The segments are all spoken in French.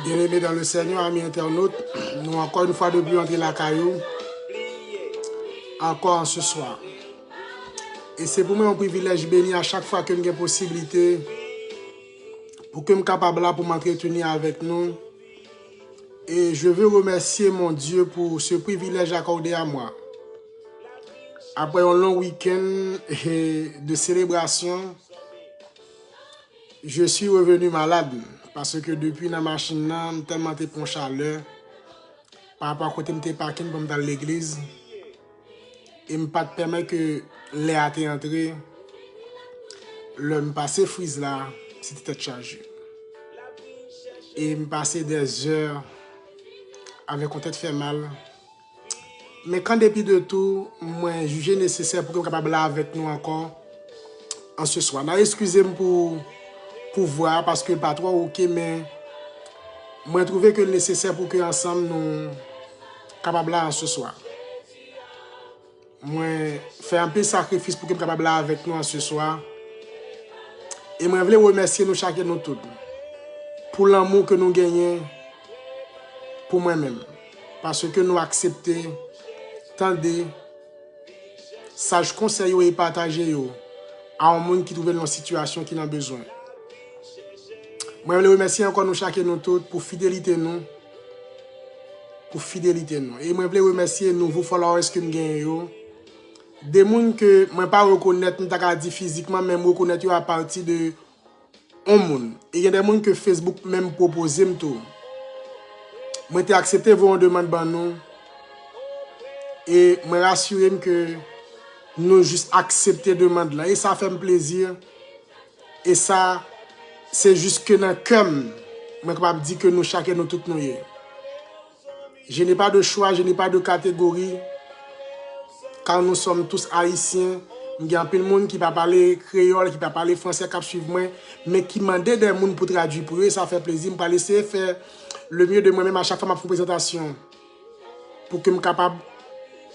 Bien-aimés dans le Seigneur, amis internautes, nous encore une fois de plus entrer la caillou, encore en ce soir. Et c'est pour moi un privilège béni à chaque fois que j'ai possibilité pour que je sois capable là pour m'entretenir avec nous. Et je veux remercier mon Dieu pour ce privilège accordé à moi. Après un long week-end de célébration, je suis revenu malade parce que depuis la machine, j'ai tellement été pour chaleur. Par rapport à côté de parking pour dans l'église, et me pas permettre que l'air était entré, le me passer frise là, c'était chargé. Et me passer des heures avec une tête fait mal. Mais quand depuis de tout, moi jugé nécessaire pour que je sois capable là avec nous encore en ce soir. Excusez-moi pour voir parce que pas trop ok, mais moi trouvé que nécessaire pour que ensemble nous capables là en ce soir. Moi faire un peu de sacrifice pour que je sois capable là avec nous en ce soir. Et moi voulais remercier nous chacun nous tous pour l'amour que nous gagnons pour moi-même. Parce que nous acceptons, tendez, sage conseil et partager à un monde qui trouve dans une situation qui a besoin. Moi voulais remercier encore nous chacun nous tous pour fidélité nous. Pour fidélité nous. Et moi voulais remercier nouveaux followers que nous gagnons. Des gens que moi pas reconnaître nous t'a dit physiquement même reconnaître à partir de un monde. Et il y a des gens que Facebook même propose tout. Moi t'ai accepté vos demandes ban nous et me rassurer que nous juste accepter demande là et ça fait me plaisir et ça c'est juste que dans cœur moi capable dire que nous chacun nous toutes nous. Je n'ai pas de choix, je n'ai pas de catégorie. Car nous sommes tous haïtiens, il y a un peu de monde qui va parler créole, qui va parler français, qui suivre moi, mais qui demande des gens pour traduire pour eux, ça fait plaisir. Je vais laisser faire le mieux de moi-même à chaque fois ma présentation pour que je sois capable,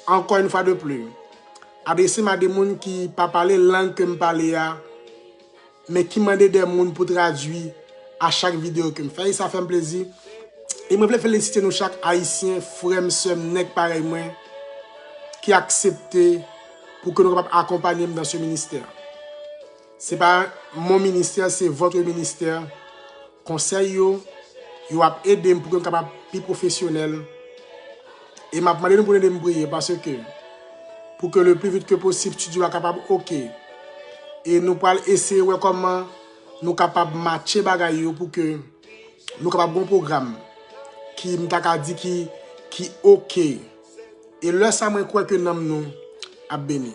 encore une fois de plus, adresser à des gens qui ne parlent pas la langue que je parle, mais qui demandent des gens pour traduire à chaque vidéo que je fais. Ça fait plaisir. Et je veux féliciter nous chaque haïtien, frère, soeur, nèg pareil moi, qui a accepté pour que nous puissions accompagner dans ce ministère. Ce n'est pas mon ministère, c'est votre ministère. Conseil, vous a aidé pour que nous soyons plus professionnels. Et je demandé pour nous prier parce que pour que le plus vite que possible, tu sois capable OK. Et nous allons essayer comment nous sommes capables de matcher bagaille pour que nous soyons capables de bon programme qui m'a dit qui OK. Et là, ça me croit que nous a béni.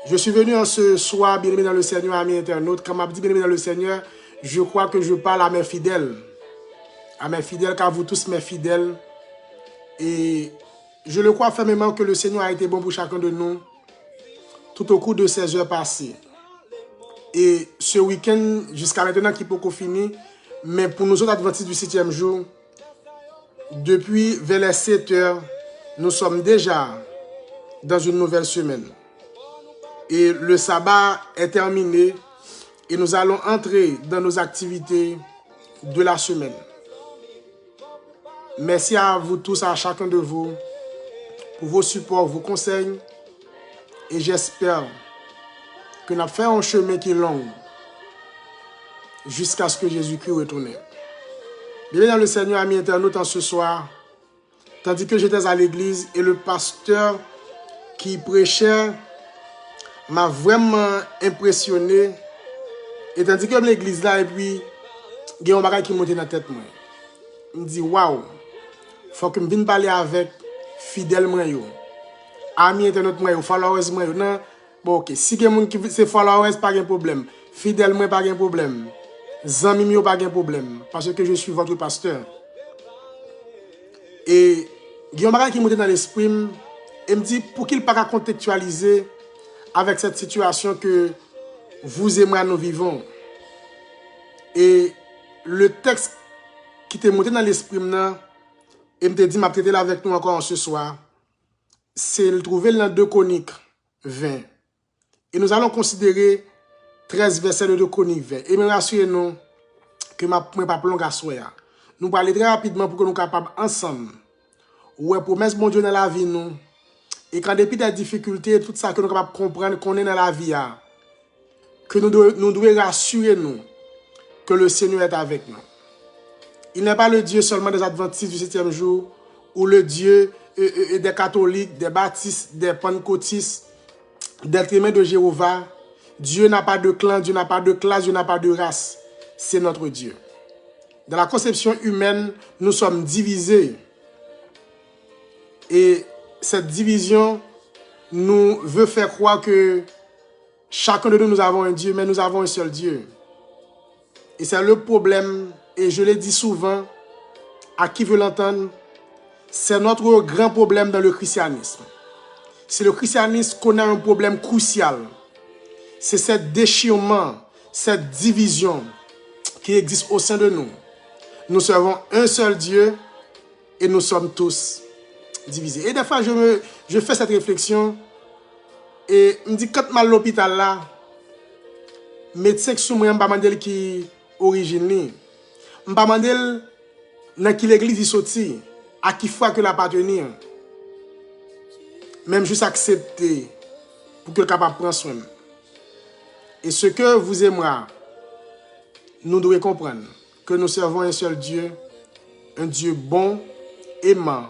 Je suis venu en ce soir, bien-aimé dans le Seigneur, amis internautes. Quand m'a dit bien-aimé dans le Seigneur, je crois que je parle à mes fidèles. À mes fidèles, car vous tous mes fidèles. Et je le crois fermement que le Seigneur a été bon pour chacun de nous tout au cours de ces heures passées. Et ce week-end, jusqu'à maintenant, qui peut finir, mais pour nous autres adventistes du 7e jour, depuis vers les 7 heures, nous sommes déjà dans une nouvelle semaine. Et le sabbat est terminé et nous allons entrer dans nos activités de la semaine. Merci à vous tous, à chacun de vous, pour vos supports, vos conseils. Et j'espère que nous avons fait un chemin qui est long jusqu'à ce que Jésus-Christ retourne. Bienvenue dans le Seigneur, amis internautes, en ce soir. Tandis que j'étais à l'église et le pasteur qui prêchait m'a vraiment impressionné. Et tandis que l'église là, et puis, il y a un bagage qui monte dans la tête. Je me dis, waouh, il faut que je vienne parler avec fidèles, amis internautes, followers. Non, bon, ok, si il y a des gens qui sont followers, pas de problème. Fidèles, pas de problème. Amis, pas de problème. Parce que je suis votre pasteur. Et il y a un bagage qui monte dans l'esprit et me dit pour qu'il ne pas contextualiser avec cette situation que vous et moi nous vivons. Et le texte qui t'est monté dans l'esprit et me dit m'a traité là avec nous encore ce soir, c'est le trouver dans 2 Chroniques 20. Et nous allons considérer 13 versets de 2 Chroniques 20. Et me rassurez nous que ma pas plonge à soya. nous parler très rapidement pour que nous capables ensemble. Ouais, promesse bon Dieu dans la vie nous. Et quand depuis des difficultés, tout ça que nous sommes capables de comprendre qu'on est dans la vie, que nous devons rassurer nous que le Seigneur est avec nous. Il n'est pas le Dieu seulement des adventistes du 7e jour, ou le Dieu des catholiques, des baptistes, des pentecôtistes, des témoins de Jéhovah. Dieu n'a pas de clan, Dieu n'a pas de classe, Dieu n'a pas de race. C'est notre Dieu. Dans la conception humaine, nous sommes divisés. Et cette division nous veut faire croire que chacun de nous avons un Dieu, mais nous avons un seul Dieu. Et c'est le problème, et je l'ai dit souvent, à qui veut l'entendre, c'est notre grand problème dans le christianisme. C'est le christianisme qu'on a un problème crucial. C'est ce déchirement, cette division qui existe au sein de nous. Nous servons un seul Dieu et nous sommes tous divisés. Et des fois, je fais cette réflexion et je me dis, quand mal à l'hôpital là, médecin qui sont moi, je ne sais pas qui origine. Je ne sais pas dans quelle église il sorti, à qui foi que l'appartenir. Même juste accepter pour que le capable prendre soin. Et ce que vous et moi, nous devons comprendre que nous servons un seul Dieu, un Dieu bon, aimant,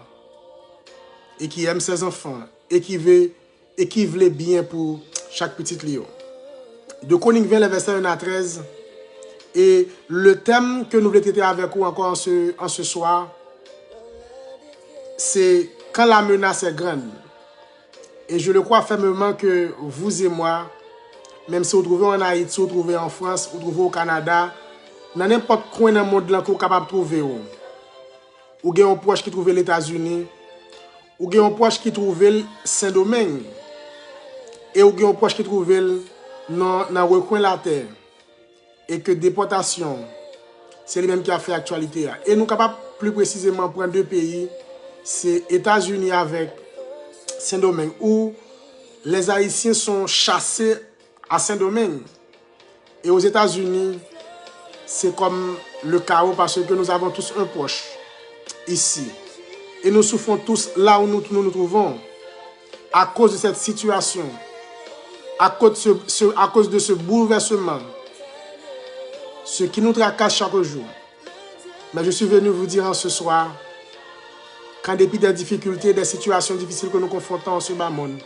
et qui aime ses enfants, et qui veut bien pour chaque petite lion. De Chroniques 20, verset 1 à 13, et le thème que nous voulons traiter avec vous encore en ce soir, c'est quand la menace est grande. Et je le crois fermement que vous et moi, même si vous trouvez en Haïti, vous trouvez en France, vous trouvez au Canada, dans n'importe coin dans le monde là que vous êtes capable de trouver. Ou avez un proche qui trouve les États-Unis, ou avez un proche qui trouve Saint-Domingue, et ou avez un proche qui trouve dans le recoin de la terre. Et que déportation, c'est lui-même qui a fait actualité. Et nous sommes capables plus précisément de prendre deux pays, c'est États-Unis avec Saint-Domingue, où les Haïtiens sont chassés à Saint-Domingue. Et aux États-Unis, c'est comme le chaos parce que nous avons tous un proche ici. Et nous souffrons tous là où nous trouvons à cause de cette situation, à cause de ce bouleversement, ce qui nous tracasse chaque jour. Mais je suis venu vous dire en ce soir qu'en dépit des difficultés, des situations difficiles que nous confrontons en ce bas monde,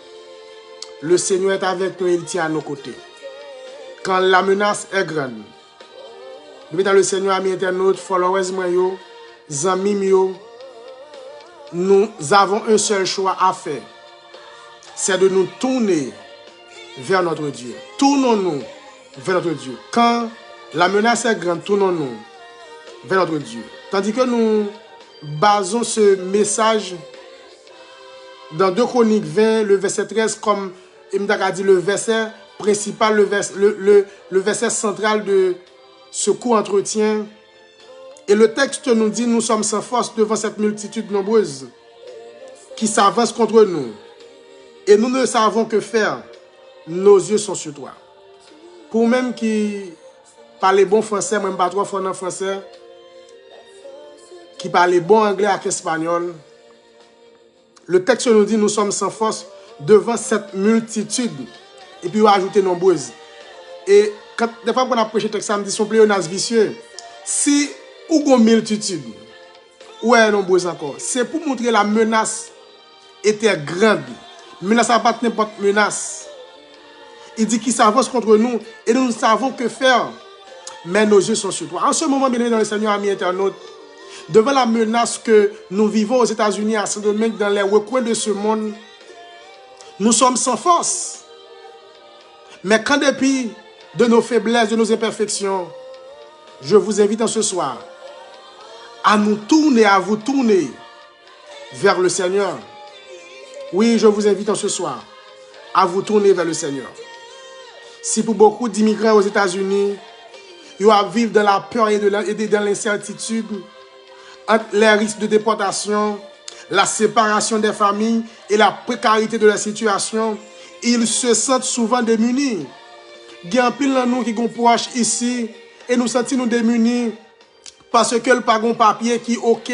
le Seigneur est avec nous et il tient à nos côtés. Quand la menace est grande, dans le Seigneur, amis internautes, followers, amis, nous avons un seul choix à faire. C'est de nous tourner vers notre Dieu. Tournons-nous vers notre Dieu. Quand la menace est grande, tournons-nous vers notre Dieu. Tandis que nous basons ce message dans 2 Chroniques 20, le verset 13, comme Imdak a dit, le verset principal, le verset central de ce court entretien. Et le texte nous dit, nous sommes sans force devant cette multitude nombreuse qui s'avance contre nous. Et nous ne savons que faire. Nos yeux sont sur toi. Pour même qui parle bon français, même pas trop fort en français, qui parle bon anglais avec espagnol, le texte nous dit, nous sommes sans force devant cette multitude. Et puis, il va ajouter nombreuse. Et quand, des fois, qu'on a prêché le texte, ça me dit, son pléonasme vicieux. Si, ou une multitude, ou est nombreuse encore, c'est pour montrer la menace était grande. Menace à pas n'importe menace. Il dit qu'il s'avance contre nous et nous ne savons que faire. Mais nos yeux sont sur toi. En ce moment, bien aimé dans le Seigneur, amis internautes, devant la menace que nous vivons aux États-Unis, à Saint-Domingue, dans les recoins de ce monde, nous sommes sans force. Mais qu'en dépit de nos faiblesses, de nos imperfections, je vous invite en ce soir à nous tourner, à vous tourner vers le Seigneur. Oui, je vous invite en ce soir à vous tourner vers le Seigneur. Si pour beaucoup d'immigrants aux États-Unis, ils vivent dans la peur et dans l'incertitude, entre les risques de déportation, la séparation des familles et la précarité de la situation, ils se sentent souvent démunis. Il y a un pile de nous qui sont proches ici et nous sentons nous démunis parce que le pas un papier qui OK,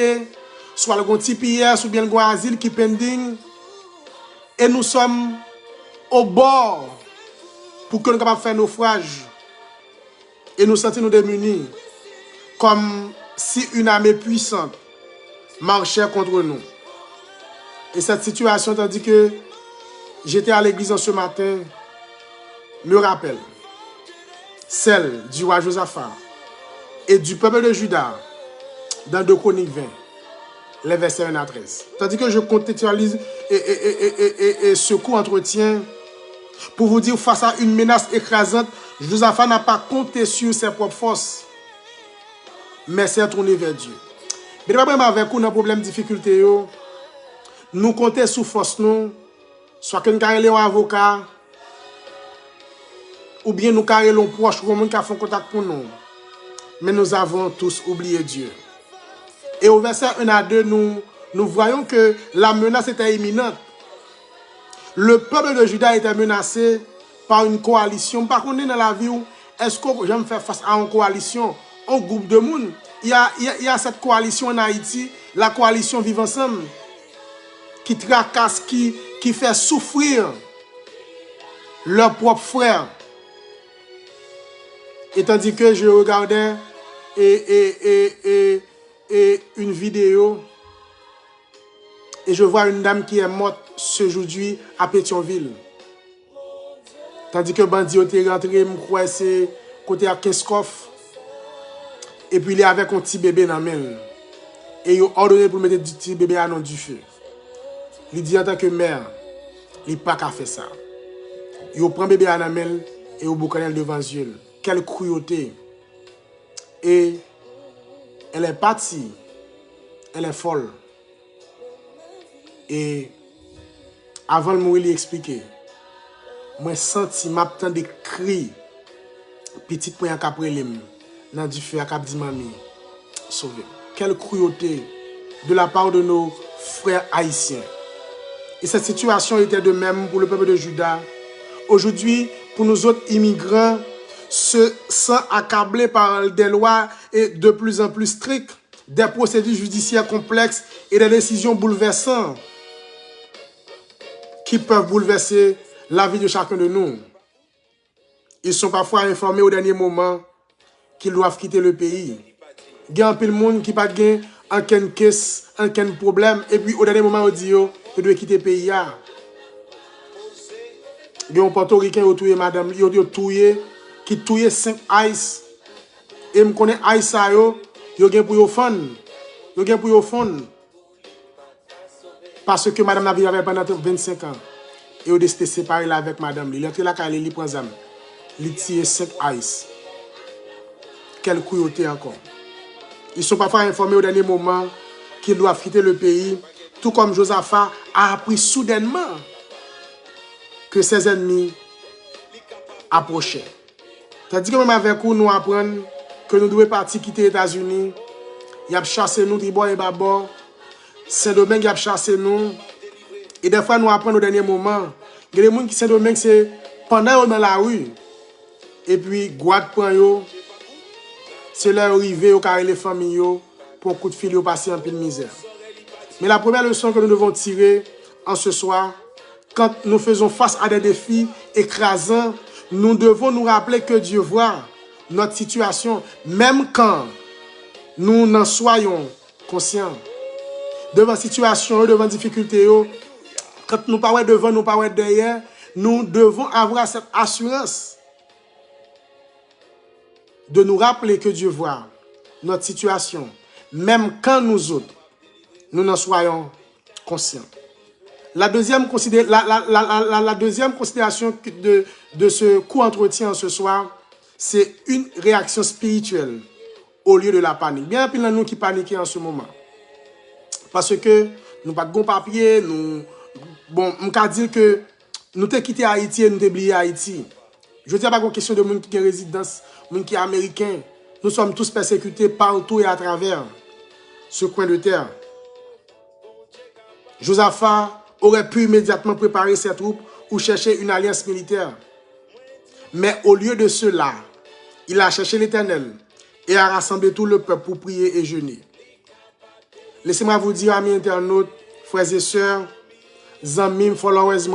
soit le TPS ou bien le asile qui pending, et nous sommes au bord pour que nous capables faire naufrage et nous sentir nous démunis, comme si une armée puissante marchait contre nous. Et cette situation, tandis que j'étais à l'église ce matin, me rappelle celle du roi Josaphat et du peuple de Juda dans 2 Chroniques 20, les versets 1 à 13. Tandis que je contextualise et ce court entretien pour vous dire, face à une menace écrasante, Josaphat n'a pas compté sur ses propres forces, mais s'est tourné vers Dieu. Mais pas avec nous, dans problème, difficulté, nous comptons sur force, nous, soit que nous avons un avocat, ou bien nous avons un proche, ou qui a fait contact pour nous. Mais nous avons tous oublié Dieu. Et au verset 1 à 2, nous voyons que la menace était imminente. Le peuple de Juda était menacé par une coalition. Par contre, dans la vie, est-ce que j'aime faire face à une coalition, un groupe de monde? Il y a cette coalition en Haïti, la coalition Vivre Ensemble, qui tracasse, qui fait souffrir leurs propres frères. Et tandis que je regardais une vidéo, et je vois une dame qui est morte aujourd'hui à Pétionville. Tandis que bandit est rentré, je crois que c'est côté à Kinskoff. Et puis il est avec un petit bébé dans la main. Et il a ordonné pour mettre du petit bébé à nom du feu. Il dit en tant que mère, il n'a pas qu'à faire ça. Il prend bébé à la main et il boucanel devant les yeux. Quelle cruauté. Et elle est partie. Elle est folle. Et avant de mourir, il expliquait. Moi, senti, m'attend des cris. Petit point à Caprelem. Dans du feu à Cap Dimami. Sauvé. Quelle cruauté de la part de nos frères haïtiens. Et cette situation était de même pour le peuple de Juda. Aujourd'hui, pour nous autres immigrants, se sent accablés par des lois et de plus en plus strictes, des procédures judiciaires complexes et des décisions bouleversantes qui peuvent bouleverser la vie de chacun de nous. Ils sont parfois informés au dernier moment qu'ils doivent quitter le pays. Il y a un peu de monde qui n'a pas aucun caisse, aucun problème, et puis au dernier moment, on dit qu'ils doivent quitter le pays. Il y a un portoricain qui a tué madame, il a tué, qui a tué 5 ice. Et je connais ice, il y a pour fond. Il y a pour fond. Parce que madame Navi avait pendant 25 ans. Et il a décidé de se séparer avec madame. Il est entré là, il prend zam. Il tire 5 ice. Quelle cruauté encore. Ils sont parfois informés au dernier moment qu'ils doivent quitter le pays, tout comme Josaphat a appris soudainement que ses ennemis approchaient. C'est-à-dire que même avec nous, nous apprenons que nous devons partir quitter les États-Unis. Il a chassé nous, Tribord et Babord. Saint-Domingue a chassé nous. Et des fois, nous apprenons au dernier moment. Il y a des gens qui Saint-Domingue, c'est pendant dans la rue. Et puis, Guad prend yo. C'est leur arrivée au carré les familles pour un coup de fil au passer en peu de misère. Mais la première leçon que nous devons tirer en ce soir, quand nous faisons face à des défis écrasants, nous devons nous rappeler que Dieu voit notre situation, même quand nous n'en soyons conscients. Devant situation, devant difficulté, quand nous parlons devant, nous parlons derrière, nous devons avoir cette assurance de nous rappeler que Dieu voit notre situation, même quand nous autres, nous n'en soyons conscients. La deuxième considération de ce court entretien ce soir, c'est une réaction spirituelle au lieu de la panique. Bien pile de nous qui paniquent en ce moment. Parce que nous n'avons pas de bon papier, bon, on peut dire que nous avons quitté Haïti et nous avons oublié Haïti. Je ne dis pas une question de monde qui est résidence, monde qui est américain. Nous sommes tous persécutés partout et à travers ce coin de terre. Josaphat aurait pu immédiatement préparer ses troupes ou chercher une alliance militaire. Mais au lieu de cela, il a cherché l'Éternel et à rassembler tout le peuple pour prier et jeûner. Laissez-moi vous dire, amis internautes, frères et sœurs, amis, followers,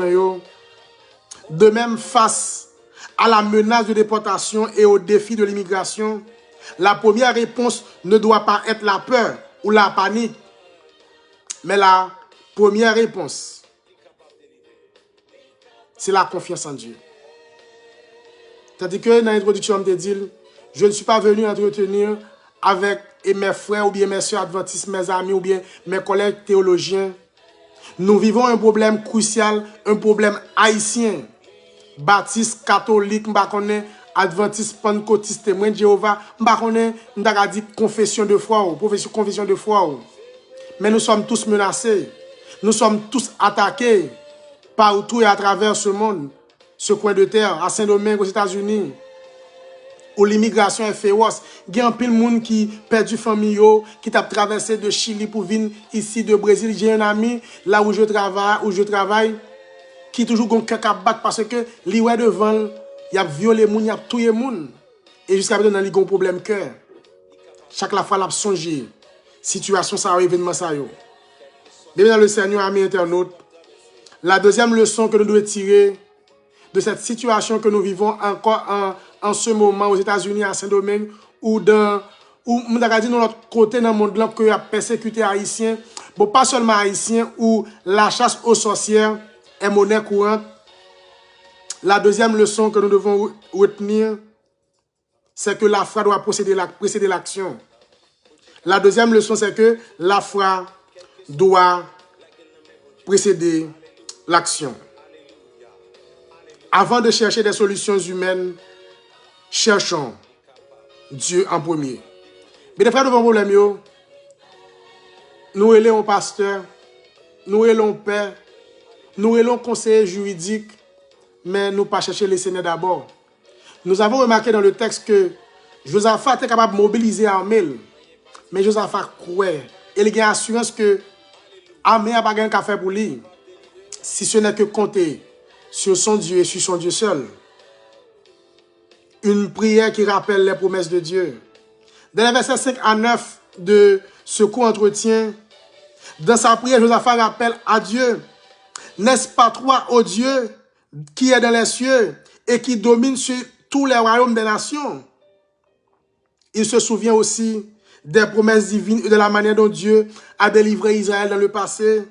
de même face à la menace de déportation et au défi de l'immigration, la première réponse ne doit pas être la peur ou la panique, mais la première réponse, c'est la confiance en Dieu. Tandis que dans l'introduction, je me dis, je ne suis pas venu entretenir avec mes frères ou bien mes soeurs adventistes, mes amis ou bien mes collègues théologiens. Nous vivons un problème crucial, un problème haïtien. Baptiste, catholique, adventiste, pentecôtiste, témoin de Jéhovah, dit confession de foi, confession de foi. Mais nous sommes tous menacés. Nous sommes tous attaqués partout et à travers ce monde, ce coin de terre, à Saint-Domingue, aux États-Unis, où l'immigration est féroce. Il y a un peu de monde qui perd du famille, qui t'a traversé de Chili pour venir ici, de Brésil. J'ai un ami, là où je travaille, qui toujours gon kaka battre parce que li ouais devant il a violé moun, il a tué moun et jusqu'à maintenant il a un problème cœur. Chaque fois l'a songer situation ça événement ça yo. Bien dans le Seigneur, amis internautes, la deuxième leçon que nous devons tirer de cette situation que nous vivons encore en ce moment aux États-Unis à Saint-Domingue ou dans notre côté dans le monde là que a persécuté haïtiens, bon pas seulement haïtiens ou la chasse aux sorcières est monnaie courante. La deuxième leçon que nous devons retenir, c'est que la foi doit précéder l'action. La deuxième leçon, c'est que la foi doit précéder l'action. Avant de chercher des solutions humaines, cherchons Dieu en premier. Mais des frères devant problème, nous élevons pasteur, nous élevons père, nous élevons conseiller juridique, mais nous pas chercher les Seigneurs d'abord. Nous avons remarqué dans le texte que Josaphat est capable de mobiliser l'armée, mais Josaphat croit et il a assurance que l'armée n'a pas de qu'à faire pour lui, si ce n'est que compter sur son Dieu et sur son Dieu seul. Une prière qui rappelle les promesses de Dieu. Dans les versets 5 à 9 de ce court entretien, dans sa prière, Josaphat rappelle à Dieu: n'est-ce pas toi, ô Dieu, qui est dans les cieux et qui domine sur tous les royaumes des nations? Il se souvient aussi des promesses divines et de la manière dont Dieu a délivré Israël dans le passé.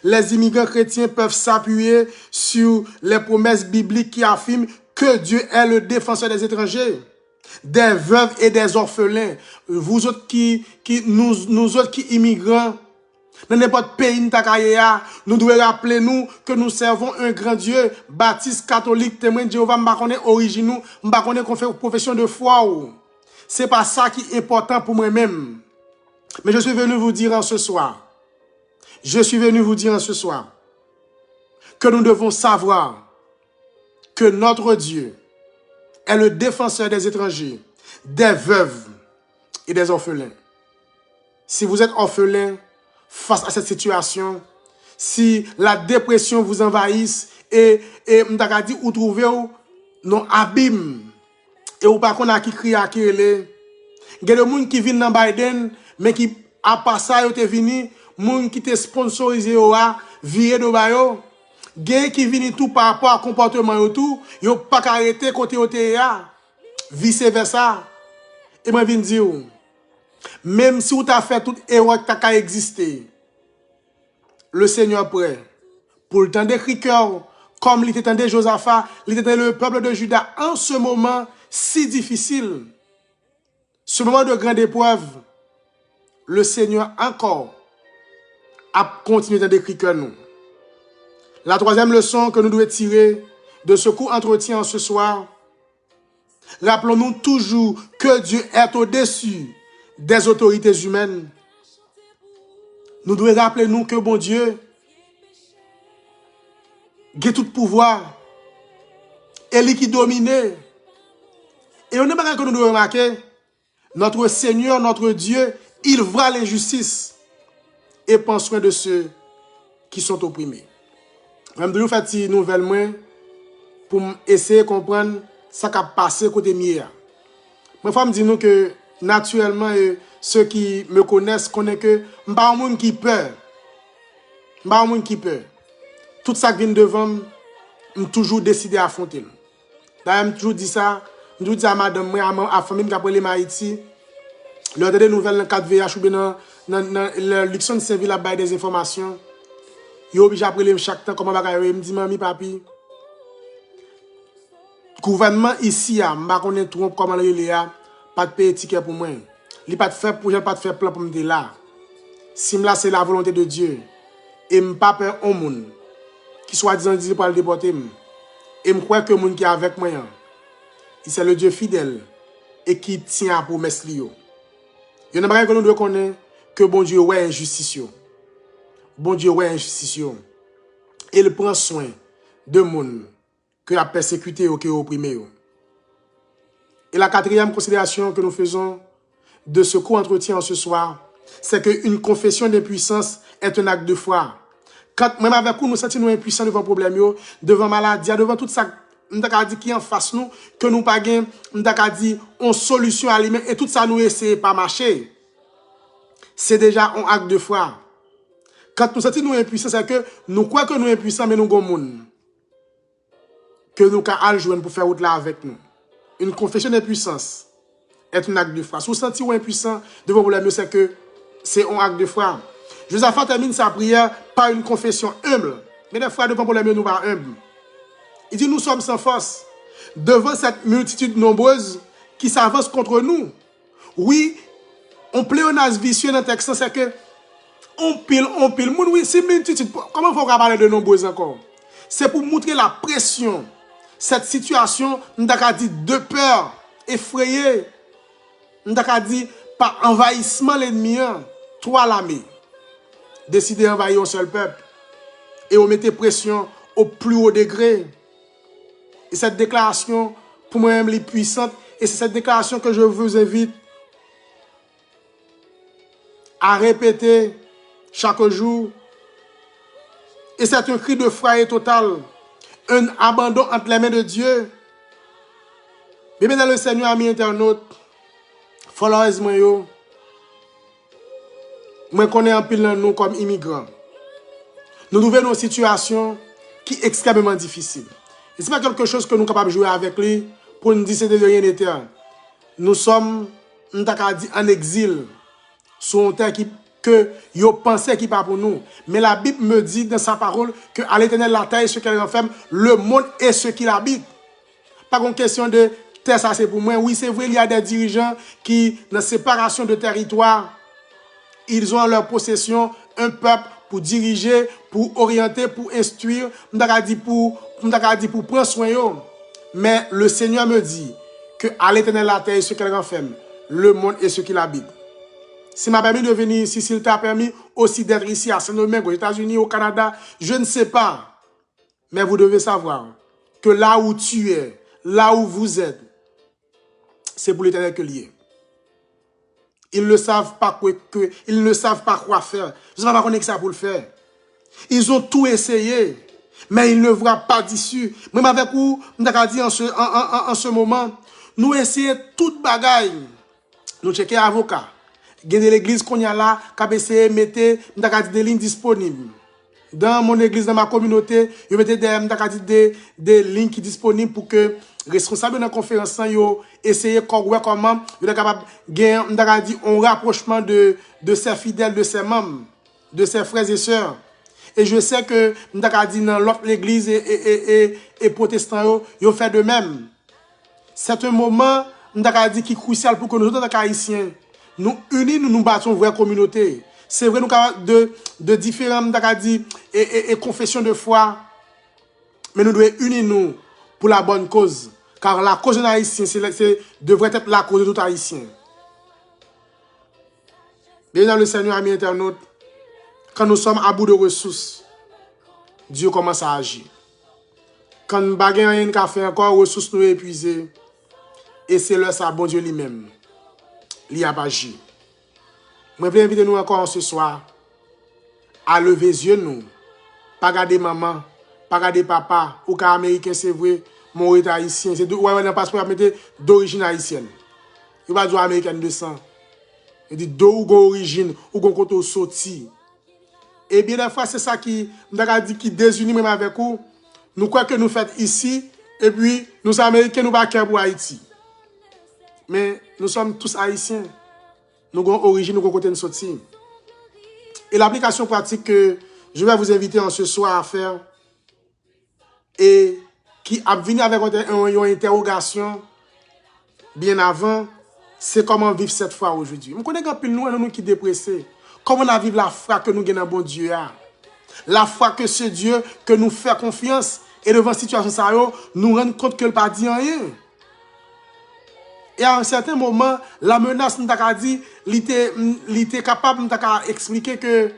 Les immigrants chrétiens peuvent s'appuyer sur les promesses bibliques qui affirment que Dieu est le défenseur des étrangers, des veuves et des orphelins. Vous autres nous autres qui immigrants, dans n'importe pays, nous devons rappeler nous que nous servons un grand Dieu, baptiste, catholique, témoin de Jéhovah, origine, qu'on fait profession de foi. C'est pas ça qui est important pour moi-même. Mais je suis venu vous dire en ce soir, que nous devons savoir que notre Dieu est le défenseur des étrangers, des veuves et des orphelins. Si vous êtes orphelin face à cette situation, si la dépression vous envahisse et vous trouvez non abîme et vous pas qu'on a qui crie à qui relè, il y a des gens qui viennent dans Biden mais qui à part ça yo te vini, moun qui te sponsorisé yo a viré de bayo, gen qui vini tout par rapport à comportement yo tout, yo pas arrêter côté yo te ya, vice versa. Et moi vinn dire même si vous t'as fait tout erreur qui t'a existé, le Seigneur prêt pour le temps des cœur comme il était Josaphat, il était le peuple de Juda en ce moment si difficile, ce moment de grande épreuve. Le Seigneur encore a continué d'écrire nous. La troisième leçon que nous devons tirer de ce court entretien ce soir, rappelons-nous toujours que Dieu est au-dessus des autorités humaines. Nous devons rappeler nous que bon Dieu a tout pouvoir et lui qui domine. Et on n'est pas que nous devons remarquer, notre Seigneur, notre Dieu, il voit l'injustice et prend soin de ceux qui sont opprimés. Même de nous faire une nouvelle pour essayer de comprendre ce qui a passé côté mieux. Moi, je me dis que naturellement, ceux qui me connaissent connaissent que je ne suis pas un monde qui peur. Je ne suis pas un monde qui peur. Tout ça qui vient devant, je toujours décidé à affronter. D'ailleurs, je toujours dit ça. Je toujours dit à madame, à la famille qui a appelé Haïti, leur donner des nouvelles dans le 4 VH ou bien dans la luxon de Saint-Ville à des informations. Ils sont obligés d'appeler chaque temps comment bagaille. Ils me disent, mami, papi, gouvernement ici, je ne connais pas trop comment il est, pas de payer ticket pour moi. Il pas de faire projet, pas de faire plan pour me là. Si là, c'est la volonté de Dieu. Et je ne pas peur au monde qui soit disant pour le déporter. Et je crois que le monde qui est avec moi, c'est le Dieu fidèle et qui tient à promesse. Il y a des gens que nous devons connaître que bon Dieu ouais injustice. Bon Dieu ouais injustice. Et il prend soin de monde que a persécuté ou qui a opprimé. Et la quatrième considération que nous faisons de ce co-entretien ce soir, c'est qu'une confession d'impuissance est un acte de foi. Quand même avec nous, nous sentons impuissants devant problème, devant maladie, devant tout ça, nous avons dit qui en face nous, que nous pas gain, nous avons dit on solution à lui et tout ça nous essaie pas marcher. C'est déjà un acte de foi. Quand nous sentons impuissants, c'est que nous croyons que nous sommes impuissants, mais nous sommes monde que nous avons joindre pour faire route là avec nous. Une confession d'impuissance est un acte de foi. Si vous sentez impuissant devant problème, c'est que c'est un acte de foi. Josaphat termine sa prière par une confession humble. Mais des fois, devant problème, nous pas humble. Il dit, nous sommes sans force. Devant cette multitude nombreuse qui s'avance contre nous. Oui, on pléonasme vicieux dans le texte, c'est que on pile. Oui, c'est multitude. Comment faut parler de nombreuses encore? C'est pour montrer la pression. Cette situation, nous avons dit de peur, effrayé. Nous avons dit par envahissement l'ennemi, toi l'armée. Décider d'envahir un seul peuple. Et on mettait pression au plus haut degré. Et cette déclaration, pour moi-même, est puissante. Et c'est cette déclaration que je vous invite à répéter chaque jour. Et c'est un cri de frayeur total. Un abandon entre les mains de Dieu. Bien dans le Seigneur, amis internautes, malheureusement, moi connais un pile nous comme immigrants. Nous nous trouvons une situation qui est extrêmement difficile. Et ce n'est pas quelque chose que nous sommes capables de jouer avec lui pour nous dire que c'est de rien n'était. Nous sommes en exil sur un terre que yo pensait qui pas pour nous. Mais la Bible me dit dans sa parole que à l'Éternel la terre et ce qu'elle renferme, le monde et ce qu'il habite. Pas une question de terre, ça c'est pour moi. Oui, c'est vrai, il y a des dirigeants qui, dans séparation de territoire, ils ont en leur possession un peuple pour diriger, pour orienter, pour instruire, pour prendre soin d'eux. Mais le Seigneur me dit que à l'Éternel la terre et ce qu'elle renferme, le monde et ce qu'il habite. S'il m'a permis de venir ici, s'il t'a permis aussi d'être ici à Saint-Domingue, aux États-Unis, au Canada, je ne sais pas. Mais vous devez savoir que là où tu es, là où vous êtes, c'est pour l'Éternel que lié. Ils ne savent pas quoi faire. Je ne sais pas qu'on est que ça pour le faire. Ils ont tout essayé, mais ils ne voient pas d'issue. Même avec vous, on a dit en ce moment, nous essayons toute bagaille. Nous checkons avocat. Il y a de l'église qu'on y a là, qui a essayé de mettre des lignes disponibles. Dans mon église, dans ma communauté, je mettais des lignes qui sont disponibles pour que les responsables de la conférence essayent comment ils sont capables de un rapprochement de ses fidèles, de ses membres, de ses frères et sœurs. Et je sais que dans l'autre église et protestants, ils ont fait de même. C'est un moment qui est crucial pour que nous, en tant qu'Haïtiens, nous unis, nous battons une vraie communauté. C'est vrai, nous avons de différentes et confessions de foi, mais nous devons unir nous pour la bonne cause. Car la cause de l'Haïtien devrait être la cause de tout Haïtien. Bien dans le Seigneur, amis internautes, quand nous sommes à bout de ressources, Dieu commence à agir. Quand nous n'avons rien qu'à faire encore, les ressources nous épuisées, et c'est là ça, bon Dieu lui-même, il a agi. Je veux inviter nous encore ce soir à lever les yeux nous. Pas garder maman, pas garder papa, ou car américain c'est vrai, mon est haïtien, c'est un passeport d'origine haïtienne. Il va dire américain de sang. Il dit d'où gon origine ou gon côté sorti. Et bien des fois c'est ça qui m'ta dit qui désunit même avec vous. Nous quoi que nous fait ici et puis nous américains nous pas cœur pour Haïti. Mais nous sommes tous haïtiens. Nous avons origine, nous avons côté de sortir. Et l'application pratique que je vais vous inviter en ce soir à faire et qui a venu avec une interrogation bien avant, c'est comment vivre cette foi aujourd'hui. Je connais un peu nous qui dépressés. Comment on vivre la foi que nous avons dans bon Dieu. La foi que ce Dieu que nous fait confiance et devant la situation ça nous rend compte que le pas dit rien. Et à un certain moment, la menace nous a dit, il était capable d'expliquer que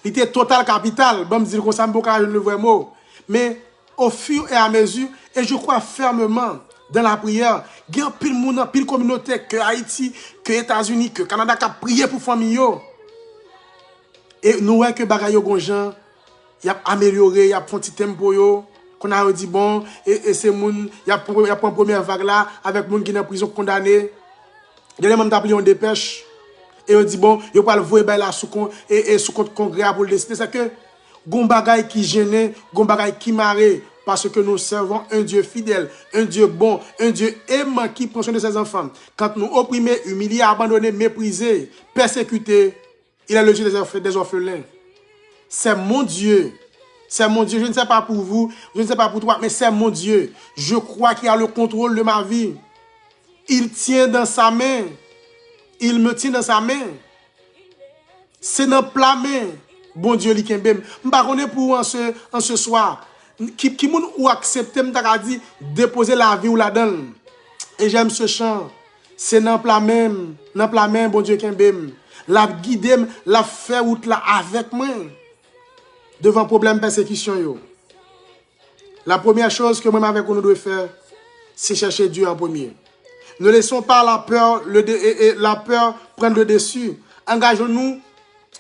il était total capital. Bon, me dire qu'on s'en boca le vrai mot. Mais au fur et à mesure, et je crois fermement dans la prière, il y a pile monde, pile communauté que Haïti, que États-Unis, que Canada qui a prié pour famille. Et nous voyons que bagaille gonjan, il a amélioré, il a pris un petit tempo yo. Qu'on a dit bon, et c'est moun, il y a pris une première vague là, avec moun qui est en prison condamné. Dernièrement, on a appelé en dépêche. Et on dit bon, il va le voir là sous compte congrès pour le décider. C'est que, gon bagay qui gêne, gon bagay qui marre, parce que nous servons un Dieu fidèle, un Dieu bon, un Dieu aimant qui prend soin de ses enfants. Quand nous opprimés, humiliés, abandonnés, méprisés, persécutés, il est le Dieu des orphelins. C'est mon Dieu. C'est mon Dieu, je ne sais pas pour vous, je ne sais pas pour toi, mais c'est mon Dieu. Je crois qu'il a le contrôle de ma vie. Il tient dans sa main. Il me tient dans sa main. C'est dans la main. Bon Dieu, li kembem. M'pa connais pour en ce soir. Qui moun ou accepter m'ta dit déposer la vie ou la donne. Et j'aime ce chant. C'est dans la main, bon Dieu kembem. La guide, la faire route là avec moi. Devant problème persécution yo. La première chose que moi avec nous devons faire, c'est chercher Dieu en premier. Ne laissons pas la peur prendre le dessus. Engageons-nous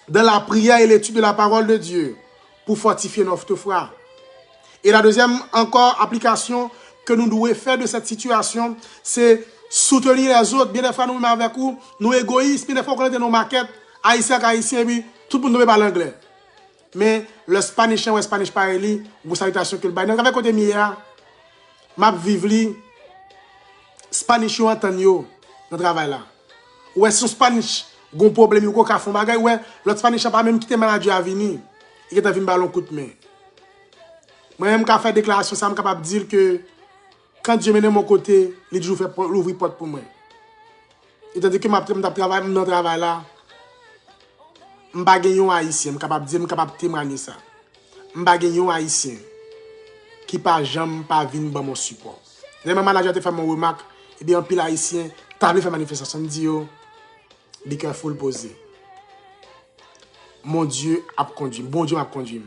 dans la prière et l'étude de la parole de Dieu pour fortifier notre foi. Et la deuxième encore application que nous devons faire de cette situation, c'est soutenir les autres. Bien des fois, nous avec vous, nous égoïstes, bien des fois, on connaît nos maquettes, haïtiens, et puis tout le monde ne parle anglais. Mais le Spanish ou le Spanish parler, vous salutation que le bail. Avec côté mia, m'a vivre Spanish ou entendre dans travail là. Ou est-ce Spanish gon problème ou ka font bagay ouais, l'autre Spanish pas même quitter manager à venir. Il est vinn ballon coup de main. Moi même ka faire déclaration ça me capable dire que quand Dieu mène mon côté, il toujours fait l'ouvrir porte pour moi. Et tandis que m'a travail dans travail là. M'pa gen yon haïtien, m'capable dire, m'capable témoigner ça. M'pa gen yon haïtien qui pas jamais pas vinn ban mon support. Les mêmes manager te fait mon remarque, et bien pile haïtien, table faire manifestation, me dit yo, be careful poser. Mon Dieu a conduit, bon Dieu a conduit.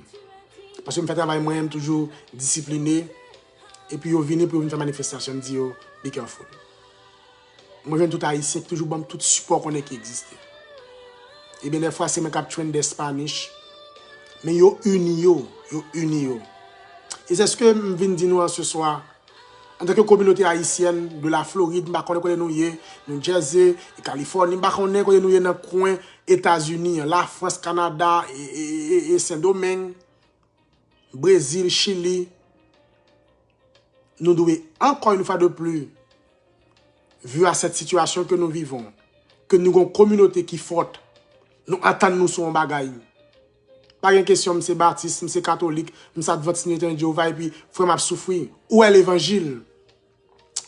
Parce que me fait travail moi-même toujours discipliné et puis yo vini pour faire manifestation, me dit yo, be careful. Moi je tout haïtien toujours bon tout support qu'on est qui existe. Et bien des fois c'est mes captures des Spanish mais yo uni yo. Et c'est ce que je viens de dire ce soir en tant que communauté haïtienne de la Floride, nous connaissons nous New Jersey, Californie, nous connaissons nous dans le coin États-Unis, la France, Canada et Saint-Domingue, Brésil, Chili. Nous devons encore une fois de plus vu à cette situation que nous vivons, que nous avons une communauté qui est forte. Nous attendons nous sur un bagage. Pas une question, je baptiste, je catholique, je adventiste de Jéhovah, et puis, frère, m'a souffrir. Où est l'évangile?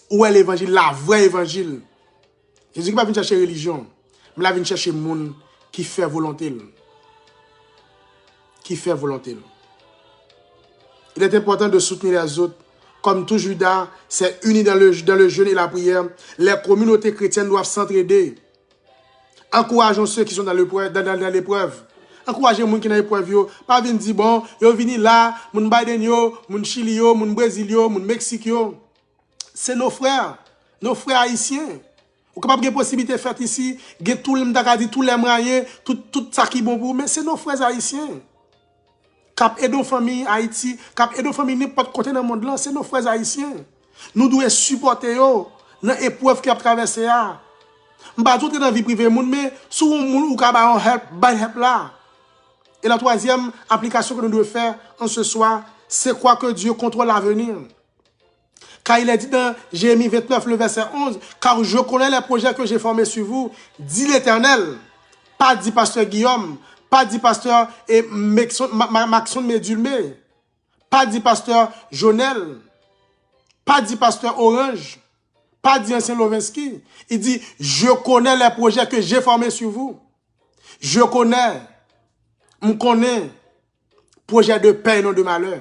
Où est l'évangile? La vraie évangile. Jésus ne va pas venir chercher religion, mais il vient chercher le monde qui fait volonté. Qui fait volonté. Il est important de soutenir les autres. Comme tout Judas, c'est uni dans le jeûne et la prière. Les communautés chrétiennes doivent s'entraider. Encourageons ceux qui sont dans l'épreuve. Encouragez les gens qui sont dans l'épreuve. Pas venir dire, bon, yo vini là, moun Biden yo, moun Chili yo, moun Brésil yo, moun Mexique yo. C'est nos frères haïtiens. Ou capable de possibilité de faire ici, tout les moyens, tout ça qui est bon pour vous, mais c'est nos frères haïtiens. Cap aidons famille Haïti, cap aidons famille n'importe côté dans le monde là, c'est nos frères haïtiens. Nous devons supporter eux dans l'épreuve qui a traversé. M'pas tout dans la vie privée moun mais sous moun ou ka ba on help, help là. Et la troisième application que nous devons faire en ce soir, c'est quoi que Dieu contrôle l'avenir. Car il est dit dans Jérémie 29, le verset 11, car je connais les projets que j'ai formés sur vous, dit l'Éternel. Pas dit pasteur Guillaume, pas dit pasteur Maxon Médulmé, pas dit pasteur Jonel, pas dit pasteur Orange, pas dit ancien Lovinski. Il dit, je connais les projets que j'ai formés sur vous. Je connais, projet de paix et non de malheur.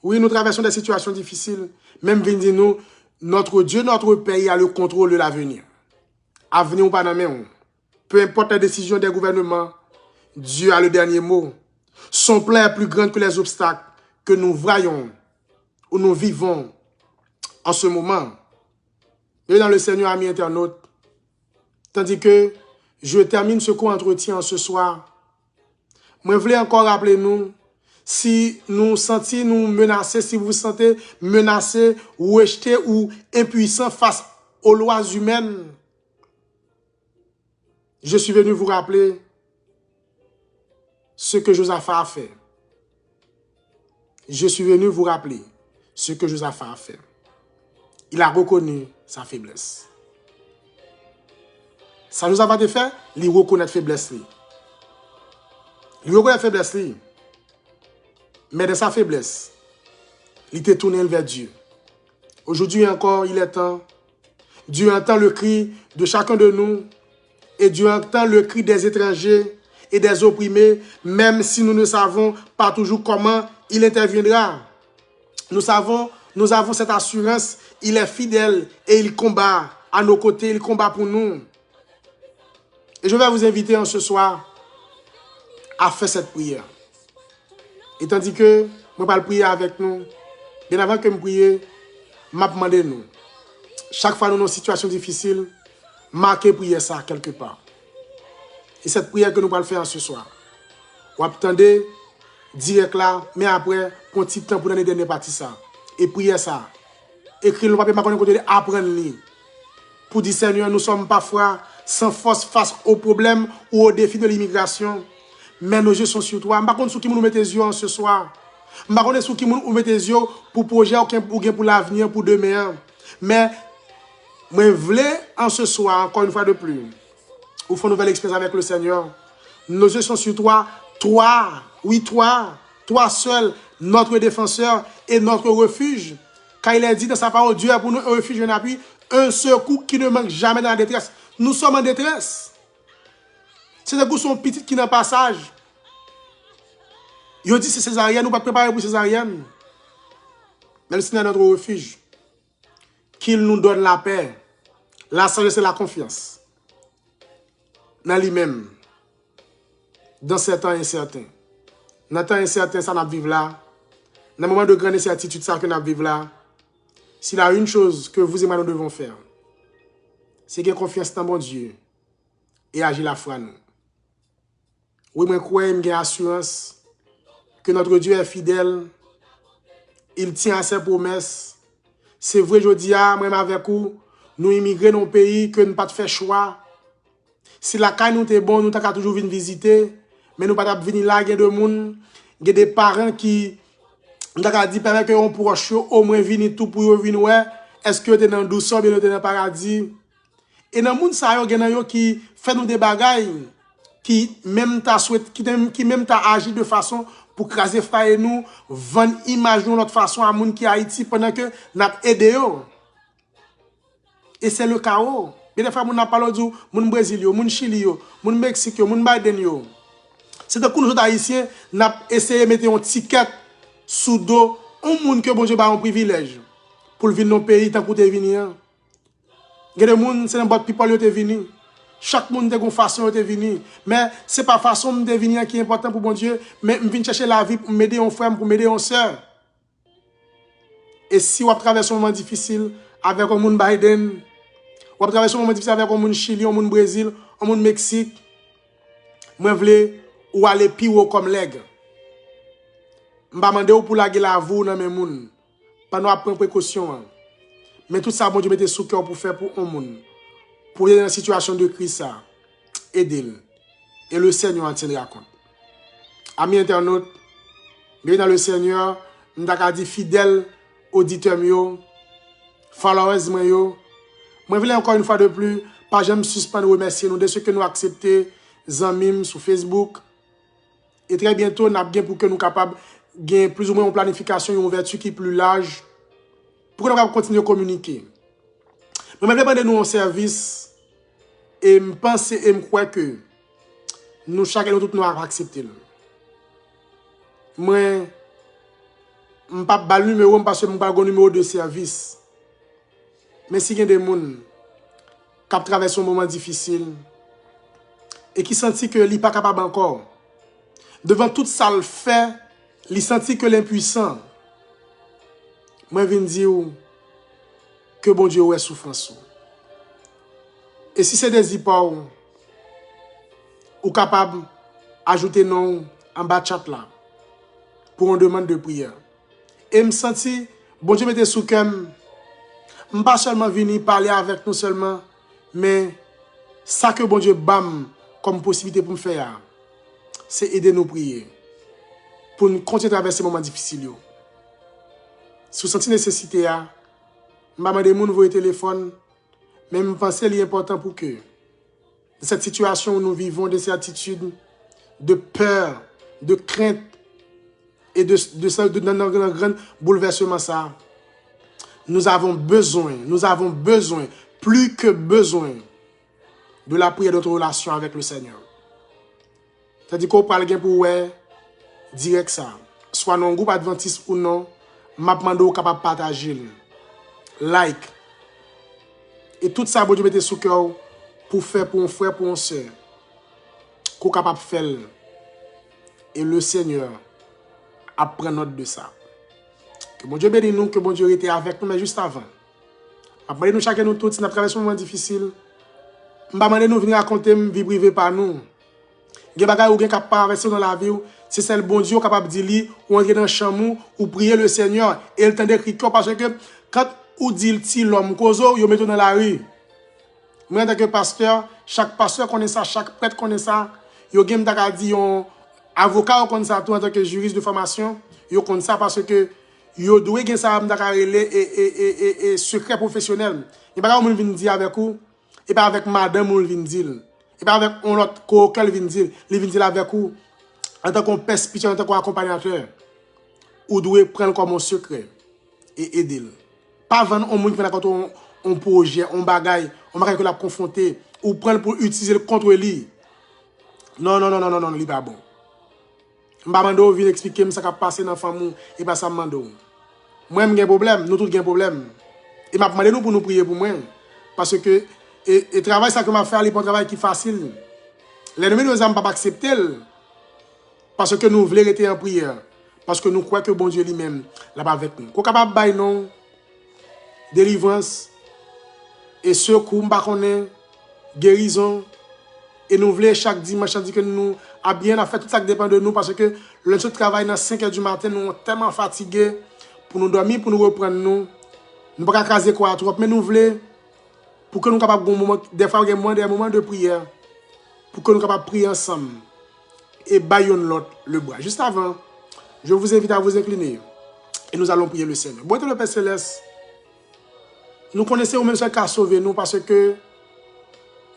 Oui, nous traversons des situations difficiles. Même nous, notre Dieu, notre pays a le contrôle de l'avenir. Avenir ou pas dans main. Peu importe la décision des gouvernements, Dieu a le dernier mot. Son plan est plus grand que les obstacles que nous voyons ou nous vivons en ce moment. Et dans le Seigneur, amis internautes, tandis que je termine ce co-entretien ce soir, moi, je voulais encore rappeler nous, si nous sentons nous menacés, si vous vous sentez menacés, rejetés ou impuissants face aux lois humaines, je suis venu vous rappeler ce que Josaphat a fait. Je suis venu vous rappeler ce que Josaphat a fait. Il a reconnu sa faiblesse. Ça nous a pas fait, il reconnaît la faiblesse. Il reconnaît la faiblesse. Mais de sa faiblesse, il était tourné vers Dieu. Aujourd'hui encore, il est temps. Dieu entend le cri de chacun de nous. Et Dieu entend le cri des étrangers et des opprimés, même si nous ne savons pas toujours comment il interviendra. Nous avons cette assurance, il est fidèle et il combat à nos côtés, il combat pour nous. Et je vais vous inviter en ce soir à faire cette prière. Et tandis que je vais prier avec nous, bien avant que je prie, je vais demander nous. Chaque fois que nous avons une situation difficile, marquez prier ça quelque part. Et cette prière que nous allons faire ce soir, vous attendez direct là, mais après, pour un petit temps pour donner dernière partie ça. Et prier ça. Écrire le papier, ma côté, apprendre lire. Pour dire Seigneur, nous sommes parfois sans force face aux problèmes ou aux défis de l'immigration. Mais nos yeux sont sur toi. Je ne sais pas sur qui nous mettez les yeux ce soir. Je ne sais pas sur qui nous mettez les yeux pour projet pour l'avenir, pour demain. Mais je voulais en ce soir, encore une fois de plus, ou faire une nouvelle expérience avec le Seigneur. Nos yeux sont sur toi. Toi, oui, toi seul, notre défenseur et notre refuge. Car il est dit dans sa parole, Dieu est pour nous un refuge, un appui, un secours qui ne manque jamais dans la détresse. Nous sommes en détresse. Ces secours sont petits qui n'ont pas passage. Ils ont dit c'est césarienne, nous ne pouvons pas préparer pour césarienne. Mais le Seigneur est notre refuge. Qu'il nous donne la paix, la sagesse et la confiance. Dans lui-même. Dans ces temps incertains. Dans les temps incertains, ça n'a pas vivre là. Dans le moment de grande incertitude, ça n'a pas vivre là. S'il y a une chose que vous et moi nous devons faire, c'est qu'il y ait confiance dans mon Dieu et agir la foi nous. Oui, moi, je crois, j'ai assurance que notre Dieu est fidèle. Il tient à ses promesses. C'est vrai, je dis, moi, avec vous, nous immigrons dans un pays que nous n'avons pas fait choix. Si la caille nous est bon, nous avons toujours venir visiter. Mais nous n'avons pas venir là, il y a des gens, il y a des parents qui nous avons dit que on proche au moins venir tout pour venir ouais. Est-ce que tu es dans le douceur, bien tu es dans le paradis? Et dans le monde, ça y a des gens qui font nous des bagailles, qui même t'a agi de façon pour craser frère nous, vendre image de notre façon à monde qui est Haïti pendant que nous avons aidé. Et c'est le chaos. Mais des fois, nous avons parlé du monde Brésil, monde Chili, monde Mexique, monde Biden. C'est de nous autres Haïtiens, nous avons essayé de mettre un ticket sous dos, un monde que bon Dieu a un privilège pour venir dans le pays tant que tu es venu. Il y a des gens, c'est n'importe people qui sont venus. Chaque monde a une façon de venir. Mais ce n'est pas la façon de venir qui est importante pour bon Dieu. Mais je viens chercher la vie pour m'aider un frère, pour m'aider une soeur. Et si vous traversez un moment difficile avec un monde Biden, vous traversez un moment difficile avec un monde Chili, un monde Brésil, un monde Mexique, moi je veux ou aller plus haut comme l'aigle. Je ne vais pas demander pour la vous dans mes gens. Pas nous prendre précaution. Mais tout ça, bon Dieu, mettez sous cœur pour faire pour un monde. pour dans une situation de crise, ça, aidez-le. Et le Seigneur en tiendra compte. Amis internautes, bien dans le Seigneur, nous avons dit fidèles auditeurs, followers, moi voulais encore une fois de plus, pas jamais suspendre remercier nous de ceux que nous acceptons, amis sur Facebook. Et très bientôt, nous avons bien pour que nous soyons capables de gagner plus ou moins une planification, une ouverture qui est plus large, pour que nous puissions continuer à communiquer. Mais je vais demander nous un service et je pense et je crois que nous, chacun de nous, avons accepté. Moi, je ne vais pas le numéro parce que je n'ai pas le numéro de service. Mais si il y a des gens qui traversent un moment difficile et qui sentent que ils ne sont pas capables encore, devant tout ça le fait, ils sentent que l'impuissant, moi je viens dire que bon Dieu est souffrance. Et si c'est des hypothèses, ou capable d'ajouter non en bas de chat là, pour une demande de prière. Et me senti, bon Dieu mette sous cœur, je pas seulement venir parler avec nous seulement, mais ça que bon Dieu bam comme possibilité pour me faire, c'est aider nous prier, pour nous continuer à traverser ces moments difficiles. Si vous sentez nécessité, je vais demander vos téléphones, mais je pense que c'est important pour que, dans cette situation où nous vivons, de certitude, de peur, de crainte, et de grand bouleversement, ça, nous avons besoin, plus que besoin, de la prière de notre relation avec le Seigneur. C'est-à-dire qu'on parle bien pour direct ça. Soit non groupe adventiste ou non, m'a demandé au capable partager, like. Et tout ça, bon Dieu mette sous cœur pour faire pour un frère, pour un soeur, qu'on capable de faire. Et le Seigneur apprend note de ça. Que bon Dieu bénisse nous, que bon Dieu était avec nous, mais juste avant. Après nous, chacun nous tous, si nous traversons un moment difficile, nous allons nous venir raconter une vie privée par nous. Il y a des choses qui sont capables de traverser dans la vie, c'est celle bon Dieu capable de dire, ou entrer dans le champ, ou prier le Seigneur, et le temps d'écrire, parce que quand ou dit l'homme causo, il met dans la rue. Moi, en tant que pasteur, chaque pasteur connaît ça, chaque prêtre connaît ça. Il y a dit un avocat connaît ça, tout en tant que juriste de formation, il connaît ça parce que il doit gagner ça et secret professionnel. Il n'y a pas de monde dire avec vous, et pas avec madame ou vient dire, et pas avec un autre coquel vient dire, il vient dire avec vous en tant qu'on perspicteur, en tant qu'accompagnateur. Ou doit prendre comme un secret et aider. Pas vendre un monde qui fait un projet, un bagage que l'a confronté ou prendre pour utiliser le contre lui. Non, il pas bon. Mbamando vient expliquer me ça qui passé dans famille et pas ça mando. Moi j'ai un problème, nous tous avons un problème. Et m'a demandé nous pour nous prier pour moi parce que et travail ça que m'a fait, c'est pas un travail qui est facile. L'ennemi nous a pas accepté parce que nous voulons rester en prière, parce que nous croyons que bon Dieu lui-même là-bas avec nous. Qu'on capable bailler non délivrance et secours guérison. Et nous voulons chaque dimanche dire que nous avons bien fait tout ça qui dépend de nous parce que le travail dans 5 h du matin, nous sommes tellement fatigués pour nous dormir, pour nous reprendre nous. Nous ne pouvons pas craser quoi trop, mais nous voulons pour que nous soyons capables des fois des moments de prière pour que nous soyons capables de prier ensemble et bailler l'autre le bras. Juste avant, je vous invite à vous incliner et nous allons prier le Seigneur. Bon, le Père Céleste, nous connaissons même ce qui a sauvé nous parce que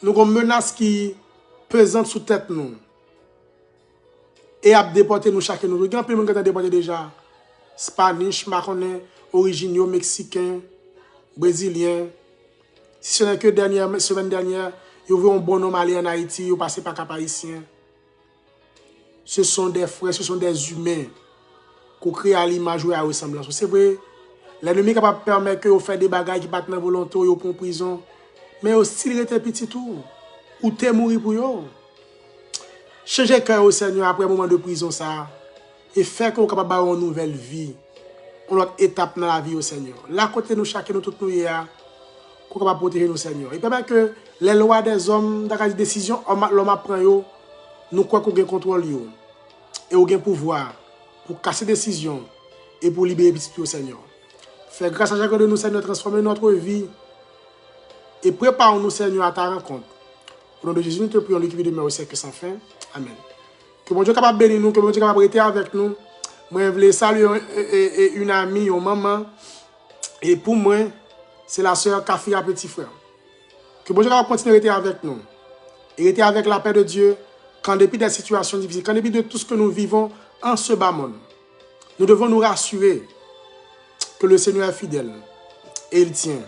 nous avons une menace qui pesante sous tête nous et a déporté nous chacun nous. Il y a plein de gens qui ont déporté déjà. Spanish, Marocains, originaux, Mexicains, Brésiliens. Si ce n'est que la semaine dernière, ils ont vu un bon homme aller en Haïti, ils ont passé par Cap Haïtien. Ce sont des frères, ce sont des humains qui créent à l'image ou à la ressemblance. C'est vrai, l'ennemi est capable de permettre qu'ils fassent des bagages qui battent dans la volonté, ils sont en prison. Mais aussi, il était petit tout. Ou t'es mourir pour eux. Changez le cœur au Seigneur après un moment de prison ça. Et faire qu'on soit capable d'avoir une nouvelle vie. Une autre étape dans la vie au Seigneur. Là, côté nous, chacun, nous, tous nous, qu'on soit capable de protéger nos Seigneur. Et permet que les lois des hommes, dans les décisions, l'homme apprend, nous croyons qu'on a contrôle. Et qu'on a pouvoir pour casser des décisions et pour libérer petit au Seigneur. Faire grâce à chacun de nous, Seigneur, transformer notre vie et prépare-nous, Seigneur, à ta rencontre. Au nom de Jésus, nous te prions, lui qui vit demain au siècle sans fin. Amen. Que mon Dieu capable de bénir nous, que mon Dieu capable de rester avec nous. Moi, je voulais saluer une amie, une maman. Et pour moi, c'est la sœur Kafia Petit Frère. Que mon Dieu capable de continuer à rester avec nous. Et rester avec la paix de Dieu, quand depuis des situations difficiles, quand depuis de tout ce que nous vivons en ce bas monde, nous devons nous rassurer que le Seigneur est fidèle. Et il tient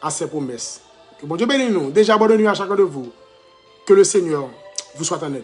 à ses promesses. Que mon Dieu bénisse nous. Déjà, bonne nuit à chacun de vous. Que le Seigneur vous soit en aide.